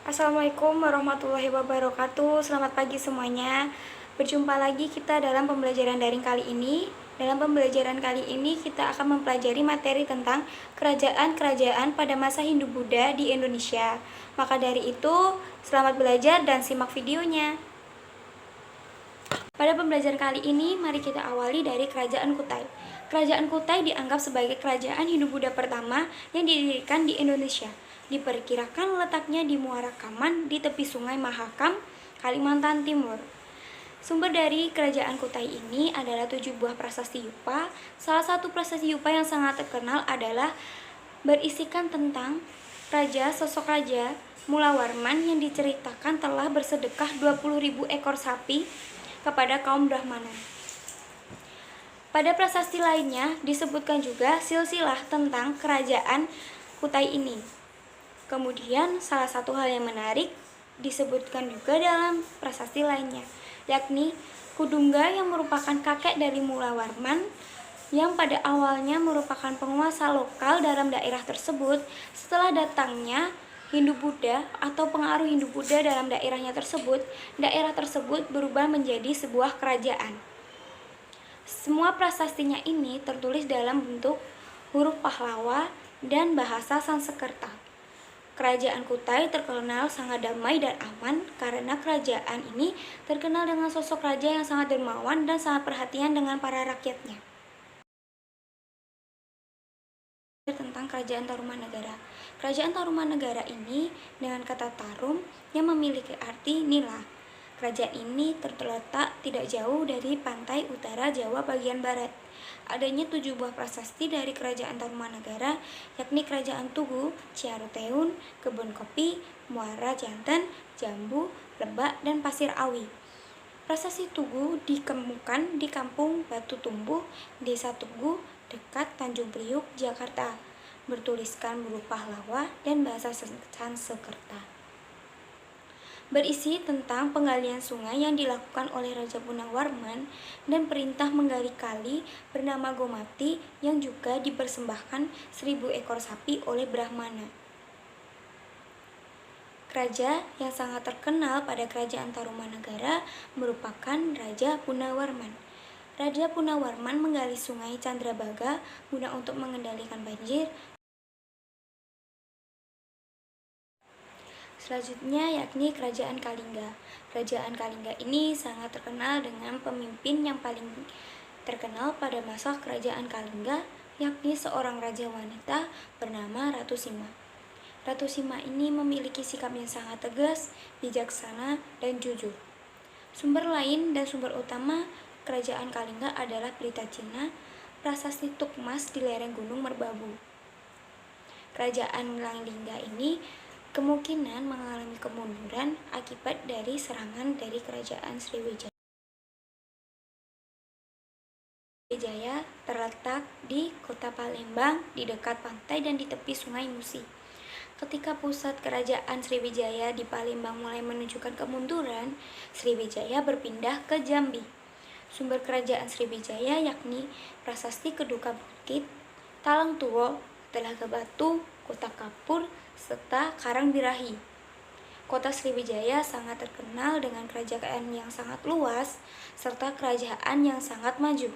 Assalamualaikum warahmatullahi wabarakatuh. Selamat pagi semuanya. Berjumpa lagi kita dalam pembelajaran daring kali ini. Dalam pembelajaran kali ini kita akan mempelajari materi tentang kerajaan-kerajaan pada masa Hindu-Buddha di Indonesia. Maka dari itu, selamat belajar dan simak videonya. Pada pembelajaran kali ini, mari kita awali dari Kerajaan Kutai. Kerajaan Kutai dianggap sebagai kerajaan Hindu-Buddha pertama yang didirikan di Indonesia. Diperkirakan letaknya di Muara Kaman di tepi Sungai Mahakam, Kalimantan Timur. Sumber dari Kerajaan Kutai ini adalah 7 buah prasasti Yupa. Salah satu prasasti Yupa yang sangat terkenal adalah berisikan tentang sosok Raja Mulawarman yang diceritakan telah bersedekah 20.000 ekor sapi kepada kaum Brahmana. Pada prasasti lainnya disebutkan juga silsilah tentang kerajaan Kutai ini. Kemudian salah satu hal yang menarik disebutkan juga dalam prasasti lainnya, yakni Kudungga yang merupakan kakek dari Mulawarman yang pada awalnya merupakan penguasa lokal dalam daerah tersebut. Setelah datangnya Hindu-Buddha atau pengaruh Hindu-Buddha dalam daerah tersebut berubah menjadi sebuah kerajaan. Semua prasastinya ini tertulis dalam bentuk huruf Pahlawa dan bahasa Sanskerta. Kerajaan Kutai terkenal sangat damai dan aman karena kerajaan ini terkenal dengan sosok raja yang sangat dermawan dan sangat perhatian dengan para rakyatnya. Tentang Kerajaan Tarumanegara. Kerajaan Tarumanegara ini dengan kata tarum yang memiliki arti nila. Kerajaan ini terletak tidak jauh dari pantai utara Jawa bagian barat. Adanya 7 buah prasasti dari Kerajaan Tarumanegara, yakni Kerajaan Tugu, Ciaruteun, Kebun Kopi, Muara Janten, Jambu, Lebak, dan Pasir Awi. Prasasti Tugu ditemukan di Kampung Batu Tumbuh, Desa Tugu, dekat Tanjung Priuk, Jakarta, bertuliskan huruf Pahlawa dan bahasa Sanskerta. Berisi tentang penggalian sungai yang dilakukan oleh Raja Mulawarman dan perintah menggali kali bernama Gomati yang juga dipersembahkan 1.000 ekor sapi oleh Brahmana. Raja yang sangat terkenal pada Kerajaan Tarumanegara merupakan Raja Punawarman. Raja Punawarman menggali sungai Candrabaga guna untuk mengendalikan banjir. Selanjutnya yakni Kerajaan Kalingga. Kerajaan Kalingga ini sangat terkenal dengan pemimpin yang paling terkenal pada masa Kerajaan Kalingga, yakni seorang raja wanita bernama Ratu Sima. Ratu Sima ini memiliki sikap yang sangat tegas, bijaksana, dan jujur. Sumber lain dan sumber utama Kerajaan Kalingga adalah Berita Cina, prasasti Tukmas di lereng Gunung Merbabu. Kerajaan Kalingga ini kemungkinan mengalami kemunduran akibat dari serangan dari Kerajaan Sriwijaya. Sriwijaya terletak di kota Palembang, di dekat pantai dan di tepi Sungai Musi. Ketika pusat Kerajaan Sriwijaya di Palembang mulai menunjukkan kemunduran, Sriwijaya berpindah ke Jambi. Sumber Kerajaan Sriwijaya yakni Prasasti Keduka Bukit, Talang Tuwo, Telaga Batu, Kota Kapur, serta Karangbirahi. Kota Sriwijaya sangat terkenal dengan kerajaan yang sangat luas serta kerajaan yang sangat maju.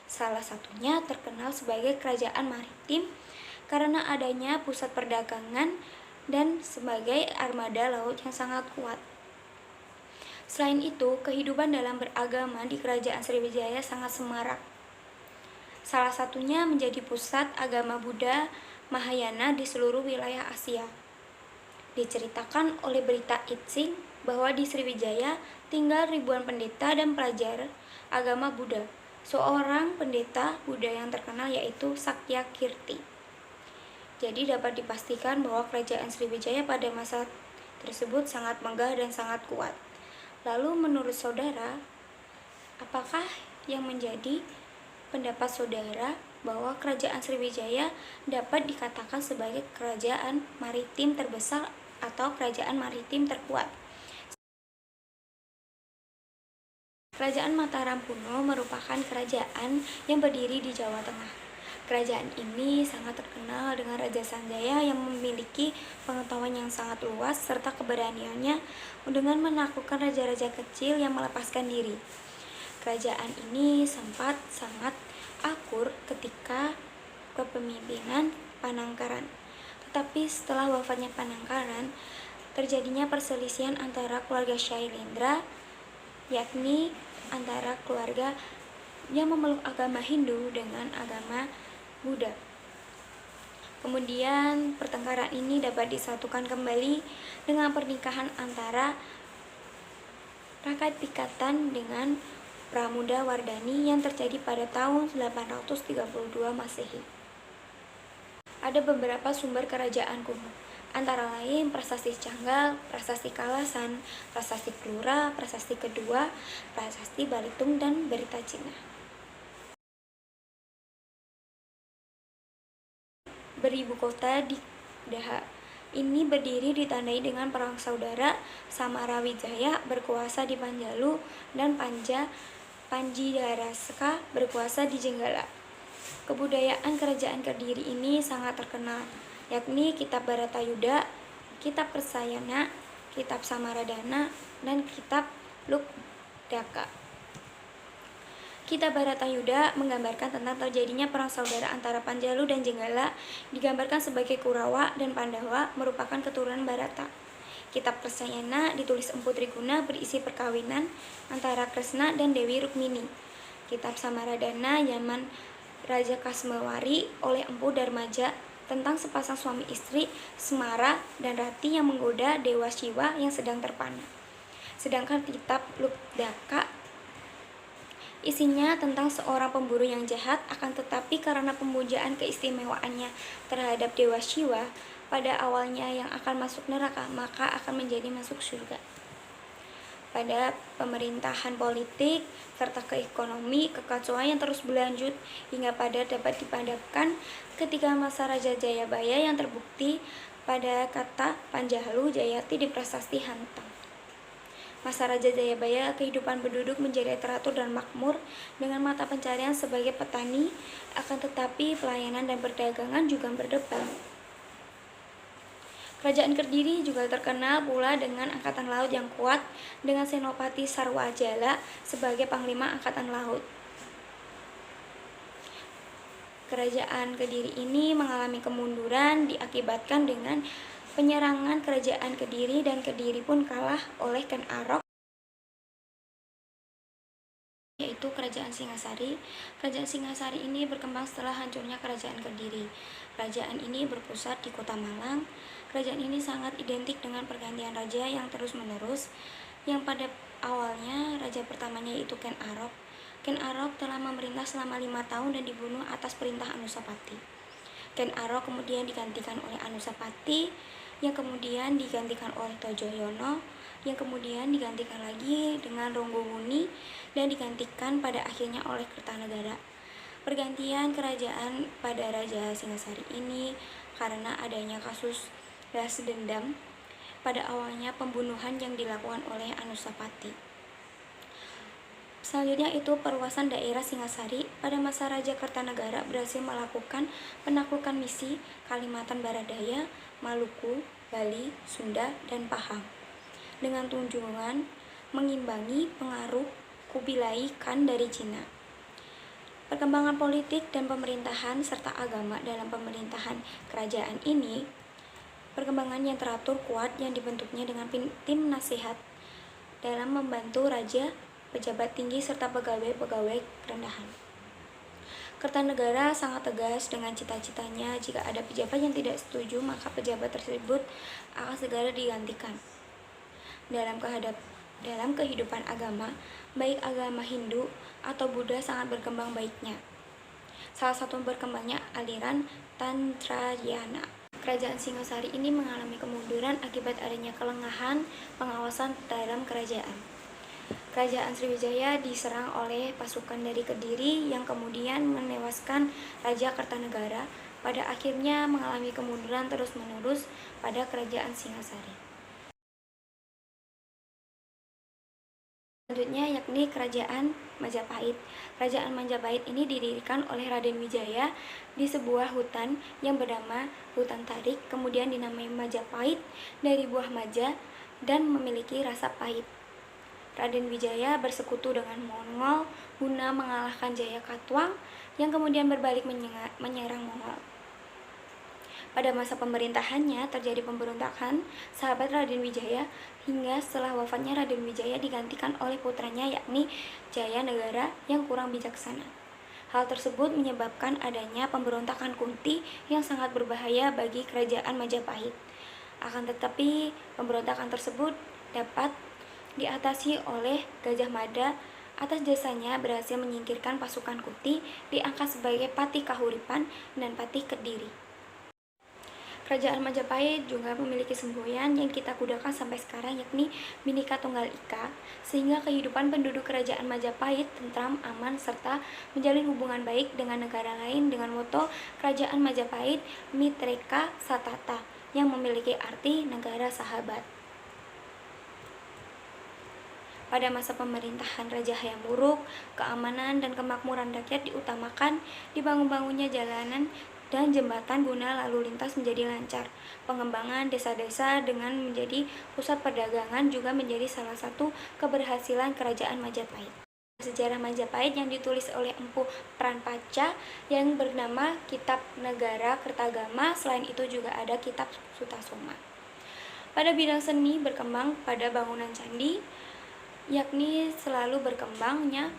Salah satunya terkenal sebagai kerajaan maritim karena adanya pusat perdagangan dan sebagai armada laut yang sangat kuat. Selain itu, kehidupan dalam beragama di Kerajaan Sriwijaya sangat semarak. Salah satunya menjadi pusat agama Buddha Mahayana di seluruh wilayah Asia. Diceritakan oleh Berita Itsing bahwa di Sriwijaya tinggal ribuan pendeta dan pelajar agama Buddha. Seorang pendeta Buddha yang terkenal yaitu Sakya Kirti. Jadi dapat dipastikan bahwa Kerajaan Sriwijaya pada masa tersebut sangat megah dan sangat kuat. Lalu menurut saudara, apakah yang menjadi pendapat saudara bahwa Kerajaan Sriwijaya dapat dikatakan sebagai kerajaan maritim terbesar atau kerajaan maritim terkuat? Kerajaan Mataram kuno merupakan kerajaan yang berdiri di Jawa Tengah. Kerajaan ini sangat terkenal dengan Raja Sanjaya yang memiliki pengetahuan yang sangat luas serta keberaniannya dengan menaklukkan raja-raja kecil yang melepaskan diri. Kerajaan ini sempat sangat akur ketika kepemimpinan Panangkaran. Tetapi setelah wafatnya Panangkaran, terjadinya perselisihan antara keluarga Shailendra, yakni antara keluarga yang memeluk agama Hindu dengan agama Buddha. Kemudian pertengkaran ini dapat disatukan kembali dengan pernikahan antara Raka Pikatan dengan Pramuda Wardani yang terjadi pada tahun 832 Masehi. Ada beberapa sumber kerajaan kuno, antara lain Prasasti Canggal, Prasasti Kalasan, Prasasti Klura, Prasasti Kedua, Prasasti Balitung, dan Berita Cina. Beribu kota di Daha. Ini berdiri ditandai dengan perang saudara. Samarawijaya berkuasa di Panjalu dan Panjidarasaka berkuasa di Jenggala. Kebudayaan kerajaan Kediri ini sangat terkenal, yakni Kitab Bharatayuda, Kitab Persayana, Kitab Samaradana, dan Kitab Lukdaka. Kitab Bharatayuda menggambarkan tentang terjadinya perang saudara antara Panjalu dan Jenggala, digambarkan sebagai Kurawa dan Pandawa merupakan keturunan Bharata. Kitab Persayana ditulis Empu Triguna berisi perkawinan antara Kresna dan Dewi Rukmini. Kitab Samaradana zaman Raja Kasmewari oleh Empu Darmaja tentang sepasang suami istri Semara dan Rati yang menggoda Dewa Siwa yang sedang terpana. Sedangkan Kitab Lukdaka isinya tentang seorang pemburu yang jahat, akan tetapi karena pemujaan keistimewaannya terhadap Dewa Siwa pada awalnya yang akan masuk neraka, maka akan menjadi masuk surga. Pada pemerintahan politik serta keekonomi, kekacauan yang terus berlanjut hingga pada dapat dipadamkan ketika masa Raja Jayabaya yang terbukti pada kata Panjalu Jayati di Prasasti Hantang. Masa Raja Jayabaya, kehidupan penduduk menjadi teratur dan makmur dengan mata pencarian sebagai petani, akan tetapi pelayanan dan perdagangan juga berdebar. Kerajaan Kediri juga terkenal pula dengan angkatan laut yang kuat dengan Senopati Sarwajala sebagai panglima angkatan laut. Kerajaan Kediri ini mengalami kemunduran diakibatkan dengan penyerangan kerajaan Kediri, dan Kediri pun kalah oleh Ken Arok, yaitu Kerajaan Singasari. Kerajaan Singasari ini berkembang setelah hancurnya Kerajaan Kediri. Kerajaan ini berpusat di Kota Malang. Kerajaan ini sangat identik dengan pergantian raja yang terus-menerus, yang pada awalnya raja pertamanya yaitu Ken Arok. Ken Arok telah memerintah selama 5 tahun dan dibunuh atas perintah Anusapati. Ken Arok kemudian digantikan oleh Anusapati, yang kemudian digantikan oleh Tojoyono, yang kemudian digantikan lagi dengan Ronggowuni, dan digantikan pada akhirnya oleh Kertanegara. Pergantian kerajaan pada Raja Singasari ini karena adanya kasus balas dendam, pada awalnya pembunuhan yang dilakukan oleh Anusapati. Selanjutnya itu perluasan daerah Singasari. Pada masa Raja Kertanegara berhasil melakukan penaklukan misi Kalimantan Barat Daya, Maluku, Bali, Sunda, dan Pahang dengan tujuan mengimbangi pengaruh Kubilai Khan dari Cina. Perkembangan politik dan pemerintahan serta agama dalam pemerintahan kerajaan ini, perkembangan yang teratur kuat yang dibentuknya dengan tim nasihat dalam membantu raja, pejabat tinggi, serta pegawai-pegawai rendahan. Kertanegara sangat tegas dengan cita-citanya. Jika ada pejabat yang tidak setuju, maka pejabat tersebut akan segera digantikan. Dalam kehidupan agama, baik agama Hindu atau Buddha sangat berkembang baiknya. Salah satu berkembangnya aliran Tantrayana. Kerajaan Singasari ini mengalami kemunduran akibat adanya kelengahan pengawasan dalam kerajaan. Kerajaan Sriwijaya diserang oleh pasukan dari Kediri yang kemudian menewaskan Raja Kertanegara. Pada akhirnya mengalami kemunduran terus-menerus pada Kerajaan Singasari. Selanjutnya yakni Kerajaan Majapahit. Kerajaan Majapahit ini didirikan oleh Raden Wijaya di sebuah hutan yang bernama Hutan Tarik, kemudian dinamai Majapahit dari buah maja dan memiliki rasa pahit. Raden Wijaya bersekutu dengan Mongol guna mengalahkan Jaya Katuang yang kemudian berbalik menyerang Mongol. Pada masa pemerintahannya terjadi pemberontakan sahabat Raden Wijaya hingga setelah wafatnya Raden Wijaya digantikan oleh putranya yakni Jaya Negara yang kurang bijaksana. Hal tersebut menyebabkan adanya pemberontakan Kunti yang sangat berbahaya bagi kerajaan Majapahit. Akan tetapi pemberontakan tersebut dapat diatasi oleh Gajah Mada. Atas jasanya berhasil menyingkirkan pasukan Kunti, diangkat sebagai Patih Kahuripan dan Patih Kediri. Kerajaan Majapahit juga memiliki semboyan yang kita gunakan sampai sekarang yakni Bhinneka Tunggal Ika, sehingga kehidupan penduduk kerajaan Majapahit tentram, aman, serta menjalin hubungan baik dengan negara lain dengan moto Kerajaan Majapahit Mitreka Satata yang memiliki arti negara sahabat. Pada masa pemerintahan Raja Hayam Wuruk, keamanan dan kemakmuran rakyat diutamakan, dibangun-bangunnya jalanan dan jembatan guna lalu lintas menjadi lancar. Pengembangan desa-desa dengan menjadi pusat perdagangan juga menjadi salah satu keberhasilan kerajaan Majapahit. Sejarah Majapahit yang ditulis oleh Empu Pranpaca yang bernama Kitab Negara Kertagama. Selain itu juga ada Kitab Sutasoma. Pada bidang seni berkembang pada bangunan candi, yakni selalu berkembangnya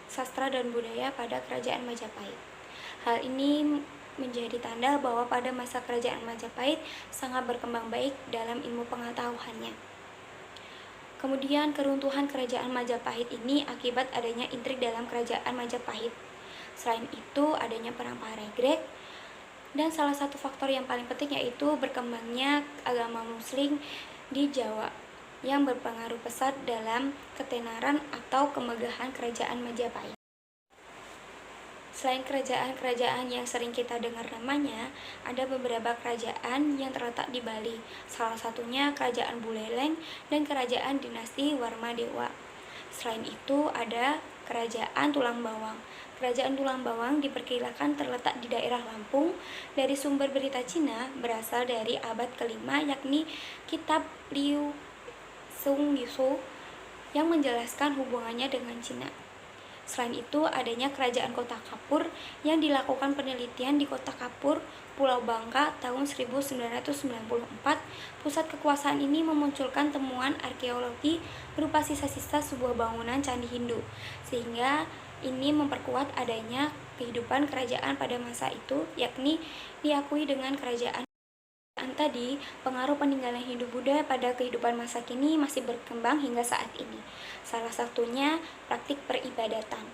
sastra dan budaya pada kerajaan Majapahit. Hal ini menjadi tanda bahwa pada masa kerajaan Majapahit sangat berkembang baik dalam ilmu pengetahuannya. Kemudian keruntuhan kerajaan Majapahit ini akibat adanya intrik dalam kerajaan Majapahit. Selain itu adanya perang Paregreg, dan salah satu faktor yang paling penting yaitu berkembangnya agama Muslim di Jawa yang berpengaruh besar dalam ketenaran atau kemegahan kerajaan Majapahit. Selain kerajaan-kerajaan yang sering kita dengar namanya, ada beberapa kerajaan yang terletak di Bali. Salah satunya Kerajaan Buleleng dan Kerajaan Dinasti Warmadewa. Selain itu ada Kerajaan Tulang Bawang. Kerajaan Tulang Bawang diperkirakan terletak di daerah Lampung. Dari sumber berita Cina berasal dari abad ke-5 yakni Kitab Liu Sung Yusu yang menjelaskan hubungannya dengan Cina. Selain itu, adanya Kerajaan Kota Kapur yang dilakukan penelitian di Kota Kapur, Pulau Bangka tahun 1994. Pusat kekuasaan ini memunculkan temuan arkeologi berupa sisa-sisa sebuah bangunan candi Hindu, sehingga ini memperkuat adanya kehidupan kerajaan pada masa itu, yakni diakui dengan kerajaan. Tadi, pengaruh peninggalan Hindu-Buddha pada kehidupan masa kini masih berkembang hingga saat ini. Salah satunya praktik peribadatan.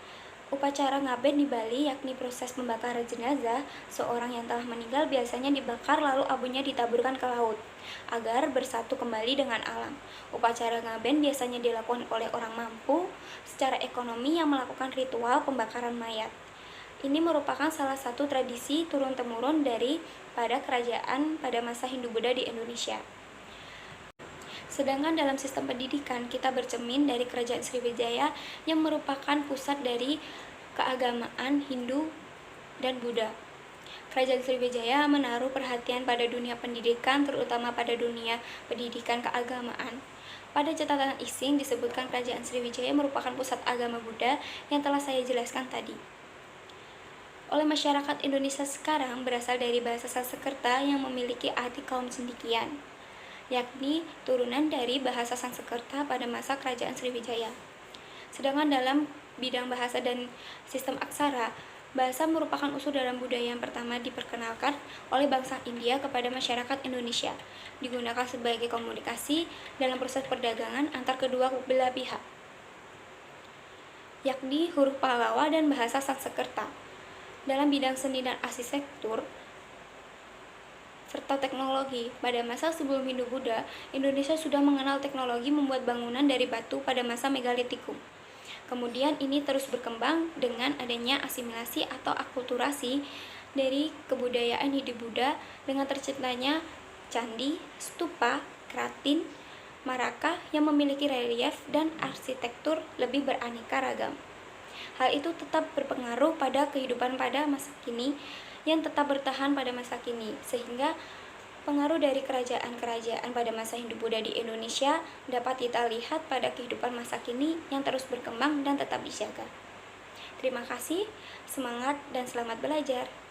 Upacara ngaben di Bali yakni proses pembakaran jenazah. Seorang yang telah meninggal biasanya dibakar lalu abunya ditaburkan ke laut agar bersatu kembali dengan alam. Upacara ngaben biasanya dilakukan oleh orang mampu secara ekonomi yang melakukan ritual pembakaran mayat. Ini merupakan salah satu tradisi turun-temurun dari pada kerajaan pada masa Hindu-Buddha di Indonesia. Sedangkan dalam sistem pendidikan, kita bercermin dari Kerajaan Sriwijaya yang merupakan pusat dari keagamaan Hindu dan Buddha. Kerajaan Sriwijaya menaruh perhatian pada dunia pendidikan, terutama pada dunia pendidikan keagamaan. Pada catatan Ising disebutkan Kerajaan Sriwijaya merupakan pusat agama Buddha yang telah saya jelaskan tadi. Oleh masyarakat Indonesia sekarang berasal dari bahasa Sanskerta yang memiliki arti kaum cendekian, yakni turunan dari bahasa Sanskerta pada masa Kerajaan Sriwijaya. Sedangkan dalam bidang bahasa dan sistem aksara, bahasa merupakan unsur dalam budaya yang pertama diperkenalkan oleh bangsa India kepada masyarakat Indonesia, digunakan sebagai komunikasi dalam proses perdagangan antar kedua belah pihak, yakni huruf Pallawa dan bahasa Sanskerta. Dalam bidang seni dan arsitektur serta teknologi, pada masa sebelum Hindu-Buddha, Indonesia sudah mengenal teknologi membuat bangunan dari batu pada masa Megalitikum. Kemudian ini terus berkembang dengan adanya asimilasi atau akulturasi dari kebudayaan Hindu-Buddha dengan terciptanya candi, stupa, kratin, Marakah yang memiliki relief dan arsitektur lebih beraneka ragam. Hal itu tetap berpengaruh pada kehidupan pada masa kini yang tetap bertahan pada masa kini, sehingga pengaruh dari kerajaan-kerajaan pada masa Hindu Buddha di Indonesia dapat kita lihat pada kehidupan masa kini yang terus berkembang dan tetap dijaga. Terima kasih, semangat dan selamat belajar.